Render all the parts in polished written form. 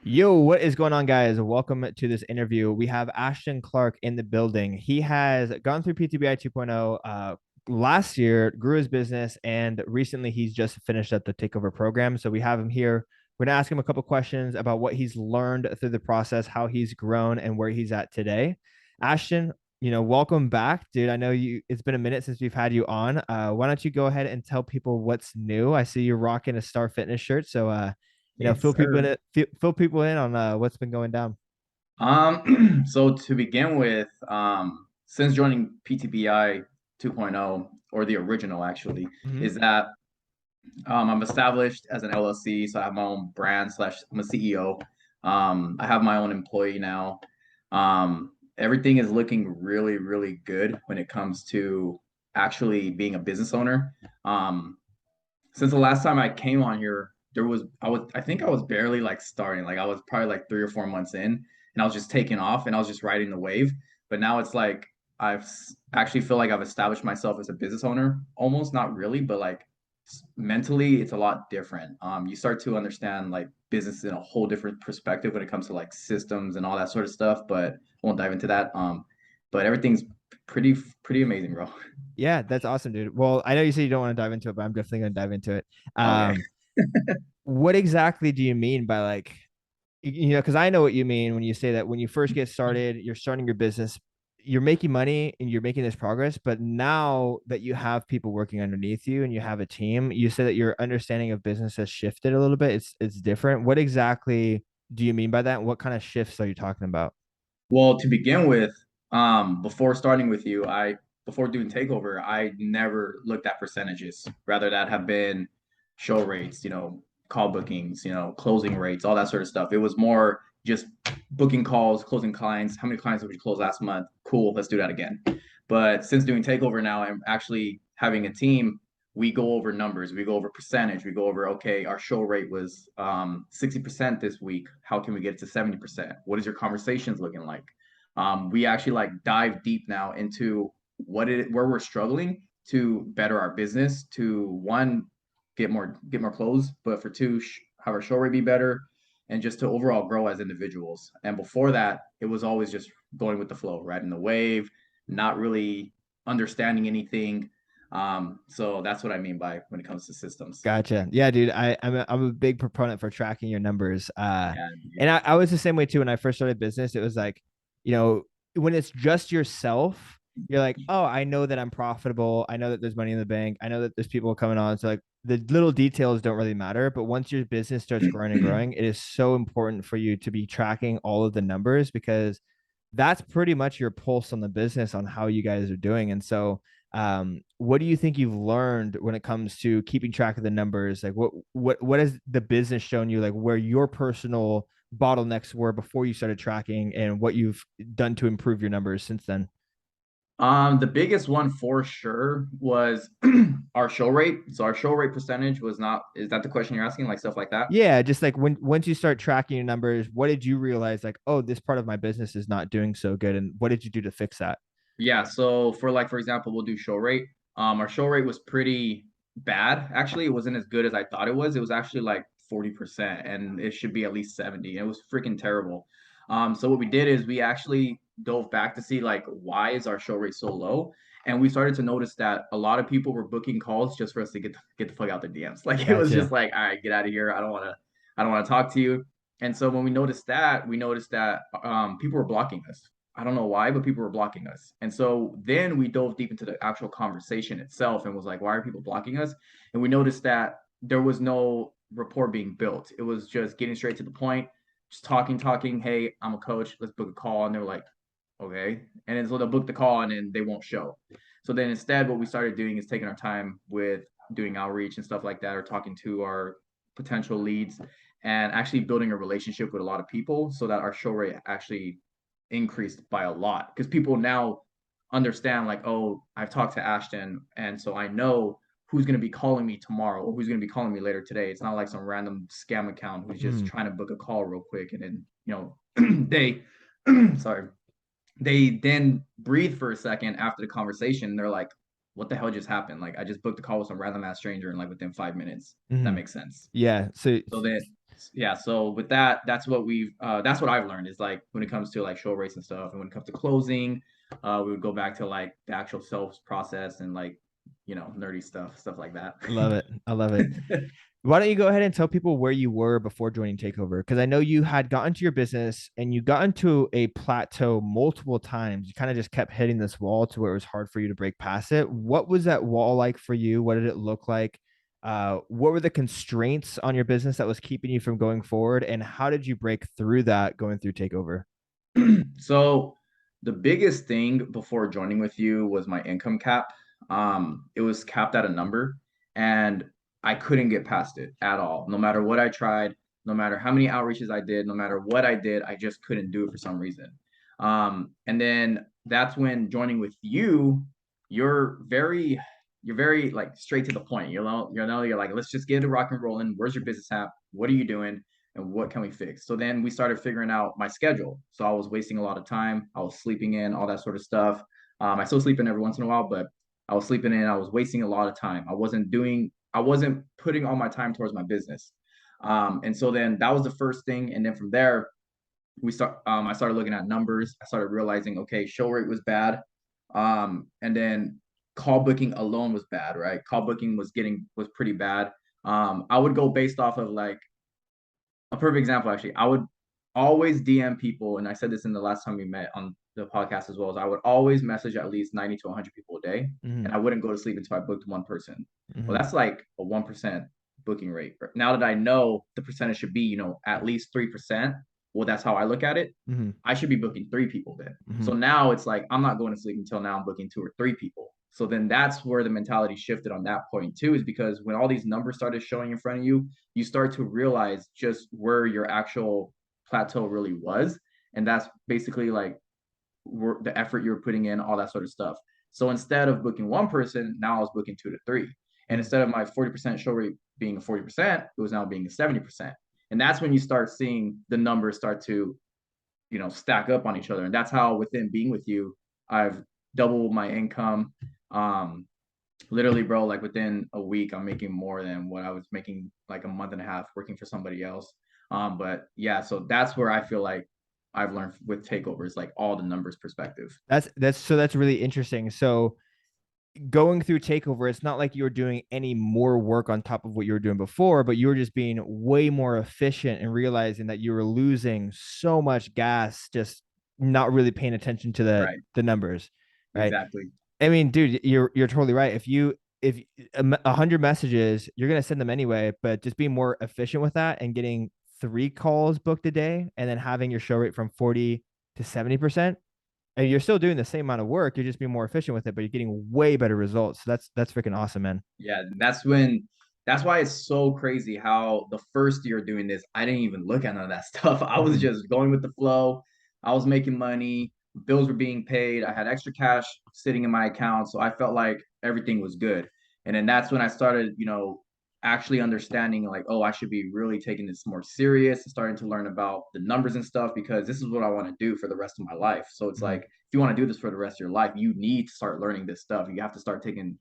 Yo, what is going on, guys? Welcome to this interview. We have Ashton Clark in the building. He has gone through PTBI 2.0 last year, grew his business, and recently he's just finished up the Takeover program. So we have him here. We're going to ask him a couple questions about what he's learned through the process, how he's grown, and where he's at today. Ashton, welcome back, dude. I know it's been a minute since we've had you on. Why don't you go ahead and tell people what's new? I see you're rocking a Star Fitness shirt. So Yes, fill people in sir. it, fill people in on what's been going down. So to begin with, since joining PTBI 2.0, or the original actually, Hmm. is that I'm established as an LLC, so I have my own brand slash I'm a CEO. I have my own employee now. Everything is looking really, really good when it comes to actually being a business owner. Um, since the last time I came on here, I think I was barely like starting. Like I was probably like 3 or 4 months in, and I was just taking off and I was just riding the wave. But now it's like actually feel like I've established myself as a business owner. Almost not really, but like mentally it's a lot different. You start to understand like business in a whole different perspective when it comes to like systems and all that sort of stuff, but won't dive into that. But everything's pretty amazing, bro. Yeah, that's awesome, dude. Well, I know you said you don't want to dive into it, but I'm definitely going to dive into it. Okay. What exactly do you mean by like, because I know what you mean when you say that when you first get started, you're starting your business, you're making money and you're making this progress. But now that you have people working underneath you and you have a team, you say that your understanding of business has shifted a little bit. It's different. What exactly do you mean by that? What kind of shifts are you talking about? Well, to begin with, before starting with you, before doing Takeover, I never looked at percentages. Rather, that have been show rates, call bookings, closing rates, all that sort of stuff. It was more just booking calls, closing clients. How many clients did we close last month? Cool, let's do that again. But since doing Takeover now and actually having a team, we go over numbers, we go over percentage, we go over, okay, our show rate was 60% this week. How can we get it to 70%? What is your conversations looking like? We actually like dive deep now into where we're struggling to better our business, to one, get more clothes, but for two, have our show rate be better, and just to overall grow as individuals. And before that, it was always just going with the flow, riding the wave, not really understanding anything. So that's what I mean by when it comes to systems. Gotcha. Yeah, dude. I'm a big proponent for tracking your numbers. Yeah. And I was the same way too when I first started business. It was like, you know, when it's just yourself, you're like, oh, I know that I'm profitable. I know that there's money in the bank. I know that there's people coming on. So like the little details don't really matter. But once your business starts growing and growing, it is so important for you to be tracking all of the numbers because that's pretty much your pulse on the business on how you guys are doing. And so what do you think you've learned when it comes to keeping track of the numbers? Like what has the business shown you, like where your personal bottlenecks were before you started tracking and what you've done to improve your numbers since then? The biggest one for sure was our show rate. So our show rate percentage was not, is that the question you're asking? Like stuff like that? Yeah, just like when once you start tracking your numbers, what did you realize like, oh, this part of my business is not doing so good, and what did you do to fix that? Yeah. So for example, we'll do show rate. Our show rate was pretty bad. Actually, it wasn't as good as I thought it was. It was actually like 40%, and it should be at least 70. It was freaking terrible. So what we did is we actually dove back to see like why is our show rate so low? And we started to notice that a lot of people were booking calls just for us to get the fuck out their DMs. Like it was just Gotcha. like, all right, get out of here. I don't want to talk to you. And so when we noticed that people were blocking us. I don't know why, but people were blocking us. And so then we dove deep into the actual conversation itself and was like, why are people blocking us? And we noticed that there was no rapport being built. It was just getting straight to the point, just talking. Hey, I'm a coach. Let's book a call. And they're like, okay. And then so they'll book the call and then they won't show. So then instead, what we started doing is taking our time with doing outreach and stuff like that, or talking to our potential leads and actually building a relationship with a lot of people so that our show rate actually increased by a lot because people now understand like, oh, I've talked to Ashton, and so I know who's going to be calling me tomorrow or who's going to be calling me later today. It's not like some random scam account who's just Mm. trying to book a call real quick and then they sorry, they then breathe for a second after the conversation and they're like, what the hell just happened? Like I just booked a call with some random ass stranger and like within 5 minutes. That Mm. makes sense. Yeah. So So then Yeah, so with that, that's what I've learned is like when it comes to like show rates and stuff, and when it comes to closing, we would go back to like the actual sales process and like, nerdy stuff like that. I love it. I love it. Why don't you go ahead and tell people where you were before joining Takeover? Because I know you had gotten to your business and you got into a plateau multiple times. You kind of just kept hitting this wall to where it was hard for you to break past it. What was that wall like for you? What did it look like? What were the constraints on your business that was keeping you from going forward? And how did you break through that going through Takeover? So the biggest thing before joining with you was my income cap. It was capped at a number, and I couldn't get past it at all. No matter what I tried, no matter how many outreaches I did, no matter what I did, I just couldn't do it for some reason. And then that's when joining with you, you're very you're very like straight to the point. You're like, let's just get it rock and rolling. Where's your business app? What are you doing? And what can we fix? So then we started figuring out my schedule. So I was wasting a lot of time. I was sleeping in, all that sort of stuff. I still sleep in every once in a while, but I was sleeping in. I was wasting a lot of time. I wasn't putting all my time towards my business. And so then that was the first thing. And then from there, I started looking at numbers. I started realizing, okay, show rate was bad. And then call booking alone was bad, right? Call booking was pretty bad. I would go based off of like a perfect example, actually. I would always DM people, and I said this in the last time we met on the podcast as well, as I would always message at least 90 to 100 people a day, Mm-hmm. and I wouldn't go to sleep until I booked one person. Well, Mm-hmm. that's like a 1% booking rate. Now that I know the percentage should be, at least 3%, well, that's how I look at it. Mm-hmm. I should be booking three people then. Mm-hmm. So now it's like I'm not going to sleep until now I'm booking two or three people. So then that's where the mentality shifted on that point too, is because when all these numbers started showing in front of you, you start to realize just where your actual plateau really was. And that's basically like the effort you're putting in, all that sort of stuff. So instead of booking one person, now I was booking two to three. And Mm-hmm. instead of my 40% show rate being a 40%, it was now being a 70%. And that's when you start seeing the numbers start to, stack up on each other. And that's how within being with you, I've doubled my income. Literally, bro, like within a week, I'm making more than what I was making like a month and a half working for somebody else. But yeah, so that's where I feel like I've learned with takeovers, like all the numbers perspective. That's really interesting. So going through Takeover, it's not like you were doing any more work on top of what you were doing before, but you were just being way more efficient and realizing that you were losing so much gas, just not really paying attention to the Right. the numbers, right? Exactly. I mean, dude, you're totally right. If 100 messages, you're gonna send them anyway, but just being more efficient with that and getting 3 calls booked a day, and then having your show rate from 40 to 70%, and you're still doing the same amount of work. You're just being more efficient with it, but you're getting way better results. So that's freaking awesome, man. Yeah, that's why it's so crazy how the first year doing this, I didn't even look at none of that stuff. I was Mm-hmm. just going with the flow. I was making money, bills were being paid, I had extra cash sitting in my account, so I felt like everything was good. And then that's when I started, actually understanding like, oh, I should be really taking this more serious and starting to learn about the numbers and stuff because this is what I want to do for the rest of my life. So it's Mm-hmm. like if you want to do this for the rest of your life, you need to start learning this stuff. You have to start keeping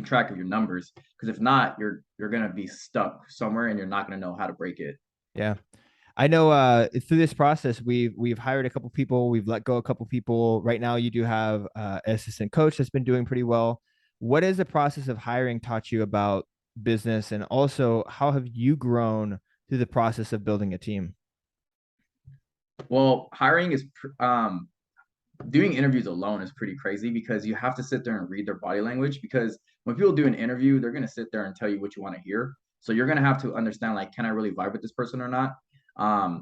track of your numbers because if not, you're gonna be stuck somewhere and you're not gonna know how to break it. Yeah. I know through this process we've hired a couple people, we've let go a couple people. Right now you do have an assistant coach that's been doing pretty well. What is the process of hiring taught you about business, and also how have you grown through the process of building a team? Well, hiring is doing interviews alone is pretty crazy because you have to sit there and read their body language because when people do an interview, they're gonna sit there and tell you what you want to hear. So you're gonna have to understand like, can I really vibe with this person or not?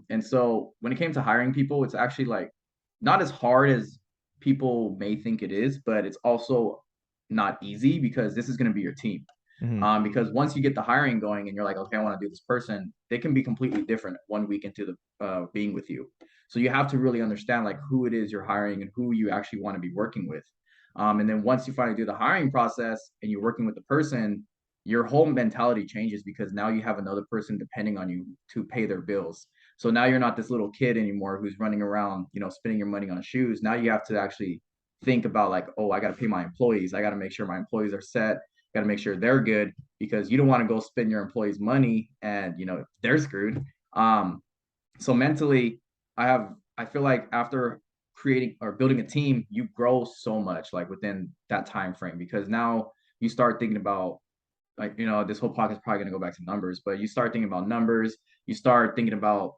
And so when it came to hiring people, it's actually like not as hard as people may think it is, but it's also not easy because this is gonna be your team. Mm-hmm. Because once you get the hiring going and you're like, okay, I want to do this person, they can be completely different one week into the being with you. So you have to really understand like who it is you're hiring and who you actually want to be working with. And then once you finally do the hiring process and you're working with the person, your whole mentality changes because now you have another person depending on you to pay their bills. So now you're not this little kid anymore who's running around, spending your money on shoes. Now you have to actually think about like, oh, I got to pay my employees. I got to make sure my employees are set. Got to make sure they're good. because you don't want to go spend your employees' money and they're screwed. So mentally, I feel like after creating or building a team, you grow so much like within that time frame, because now you start thinking about, like, this whole podcast is probably going to go back to numbers, but you start thinking about numbers. You start thinking about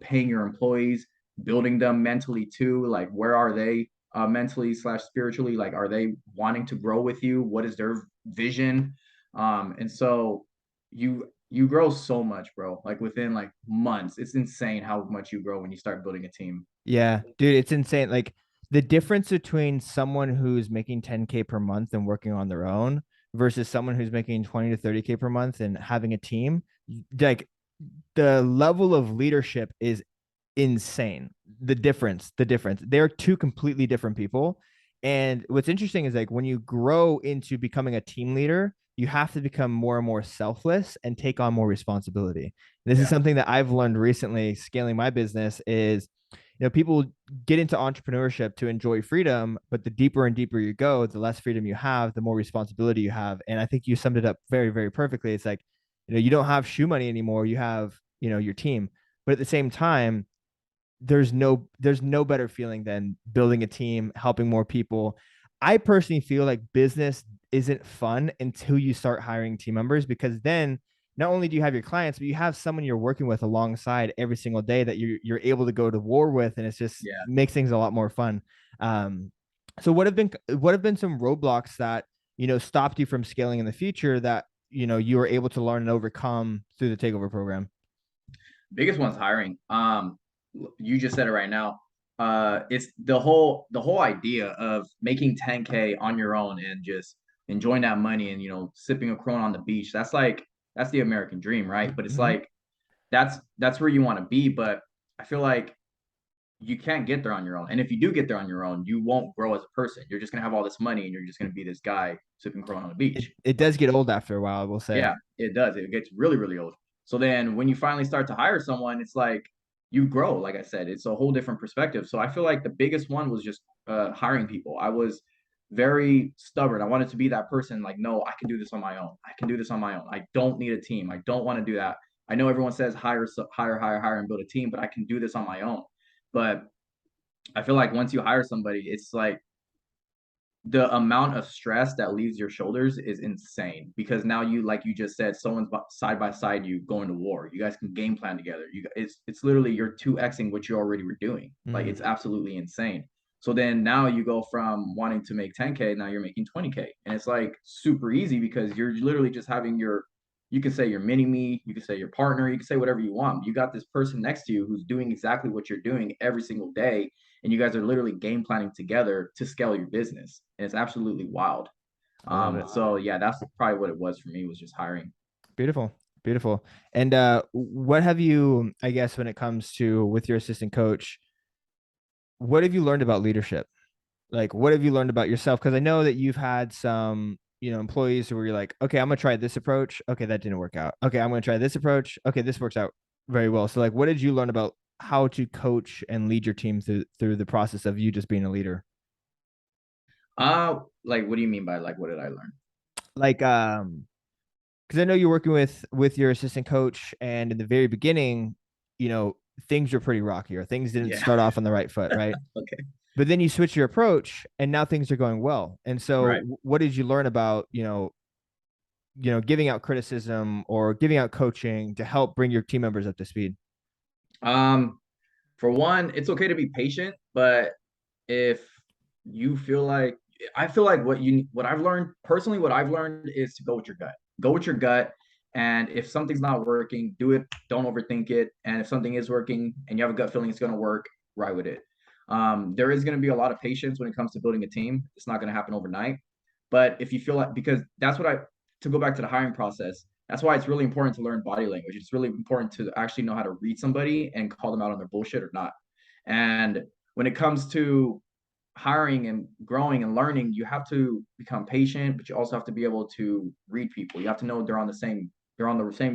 paying your employees, building them mentally too. Like, where are they mentally slash spiritually? Like, are they wanting to grow with you? What is their vision? And so you grow so much, bro. Like within like months, it's insane how much you grow when you start building a team. Yeah, dude, it's insane. Like the difference between someone who's making 10K per month and working on their own versus someone who's making 20 to 30K per month and having a team, like the level of leadership is insane. The difference. They're two completely different people. And what's interesting is like when you grow into becoming a team leader, you have to become more and more selfless and take on more responsibility. This is Yeah. something that I've learned recently scaling my business is, people get into entrepreneurship to enjoy freedom, but the deeper and deeper you go, the less freedom you have, the more responsibility you have. And I think you summed it up very, very perfectly. It's like, you don't have shoe money anymore. You have, your team. But at the same time, there's no better feeling than building a team, helping more people. I personally feel like business isn't fun until you start hiring team members, because then not only do you have your clients, but you have someone you're working with alongside every single day that you're able to go to war with, and it's just Yeah. makes things a lot more fun. So what have been some roadblocks that stopped you from scaling in the future that you were able to learn and overcome through the takeover program? Biggest one's hiring. You just said it right now. It's the whole idea of making 10K on your own and just enjoying that money and sipping a Corona on the beach. That's the American dream, right? But it's Mm-hmm. like that's where you want to be. But I feel like you can't get there on your own. And if you do get there on your own, you won't grow as a person. You're just gonna have all this money and you're just gonna be this guy sipping Corona on the it, beach. it does get old after a while, I will say. Yeah, it does. It gets really, really old. So then when you finally start to hire someone, it's like you grow. Like I said, it's a whole different perspective. So I feel like the biggest one was just hiring people. I was very stubborn. I wanted to be that person like, no, I can do this on my own. I can do this on my own. I don't need a team. I don't want to do that. I know everyone says hire, hire, and build a team, but I can do this on my own. But I feel like once you hire somebody, it's like the amount of stress that leaves your shoulders is insane, because now like you just said, someone's side by side you going to war. You guys can game plan together. It's literally you're 2xing what you already were doing. Like, Mm-hmm. it's absolutely insane. So then now you go from wanting to make 10K, now you're making 20K, and it's like super easy because you're literally just having you can say your mini me, you can say your partner, you can say whatever you want. You got this person next to you who's doing exactly what you're doing every single day, and you guys are literally game planning together to scale your business, and it's absolutely wild. I love it. So yeah, that's probably what it was for me, was just hiring. Beautiful. Beautiful. And what have you, I guess, when it comes to with your assistant coach, what have you learned about leadership? Like, what have you learned about yourself? Because I know that you've had some, employees who were like, okay, I'm gonna try this approach. Okay, that didn't work out. Okay, I'm gonna try this approach. Okay, this works out very well. So, like, what did you learn about how to coach and lead your team through the process of you just being a leader? Like, what do you mean by, like, what did I learn? Like, because I know you're working with your assistant coach, and in the very beginning, you know, things were pretty rocky, or things didn't Yeah. start off on the right foot, right? Okay. But then you switch your approach, and now things are going well. And so, Right. what did you learn about giving out criticism or giving out coaching to help bring your team members up to speed? Um, for one, it's okay to be patient, but if you feel like I feel like what I've learned personally, what I've learned is to go with your gut. Go with your gut. And if something's not working, do it. Don't overthink it. And if something is working and you have a gut feeling it's going to work, ride with it. There is going to be a lot of patience when it comes to building a team. It's not going to happen overnight. But if you feel like, because that's what to go back to the hiring process, that's why it's really important to learn body language. It's really important to actually know how to read somebody and call them out on their bullshit or not. And when it comes to hiring and growing and learning, you have to become patient, but you also have to be able to read people. You have to know they're on the same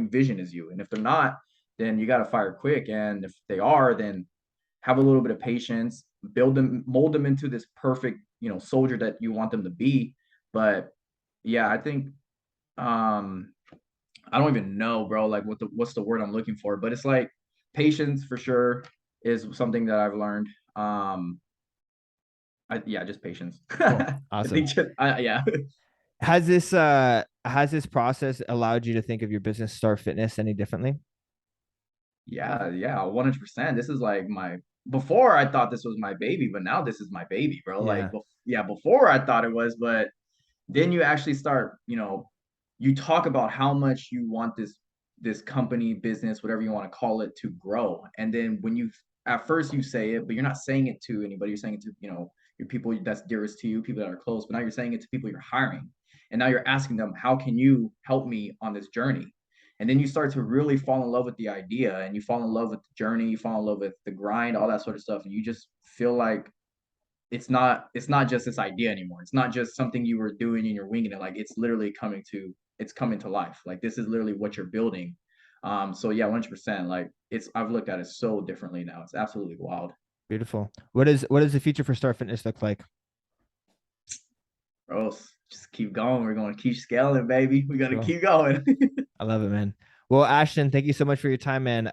vision as you. And if they're not, then you got to fire quick. And if they are, then have a little bit of patience, build them, mold them into this perfect, soldier that you want them to be. But yeah, I think um I don't even know, bro, like what's the word I'm looking for, but it's like patience for sure is something that I've learned. Yeah, just patience. Cool. I Awesome. think yeah. Has this process allowed you to think of your business Star Fitness any differently? Yeah, 100%. This is like my before I thought this was my baby, but now this is my baby, bro. Like Yeah. yeah, before I thought it was, but then you actually start, you talk about how much you want this company, business, whatever you want to call it, to grow. And then when you at first you say it, but you're not saying it to anybody, you're saying it to, your people that's dearest to you, people that are close, but now you're saying it to people you're hiring. And now you're asking them, how can you help me on this journey? And then you start to really fall in love with the idea, and you fall in love with the journey, you fall in love with the grind, all that sort of stuff. And you just feel like it's not just this idea anymore. It's not just something you were doing and you're winging it. Like it's coming to life. Like this is literally what you're building. So yeah, 100%. Like I've looked at it so differently now. It's absolutely wild. Beautiful. What does the future for Star Fitness look like? Bro, just keep going. We're gonna keep scaling, baby. We're gonna Cool. keep going. I love it, man. Well, Ashton, thank you so much for your time, man.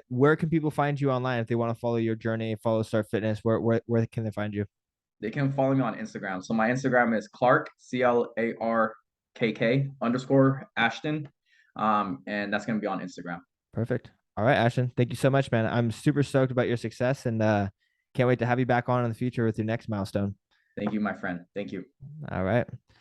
Where can people find you online if they want to follow your journey, follow Star Fitness? Where can they find you? They can follow me on Instagram. So my Instagram is Clark CLARKK underscore Ashton. And that's gonna be on Instagram. Perfect. All right, Ashton. Thank you so much, man. I'm super stoked about your success and can't wait to have you back on in the future with your next milestone. Thank you, my friend. Thank you. All right.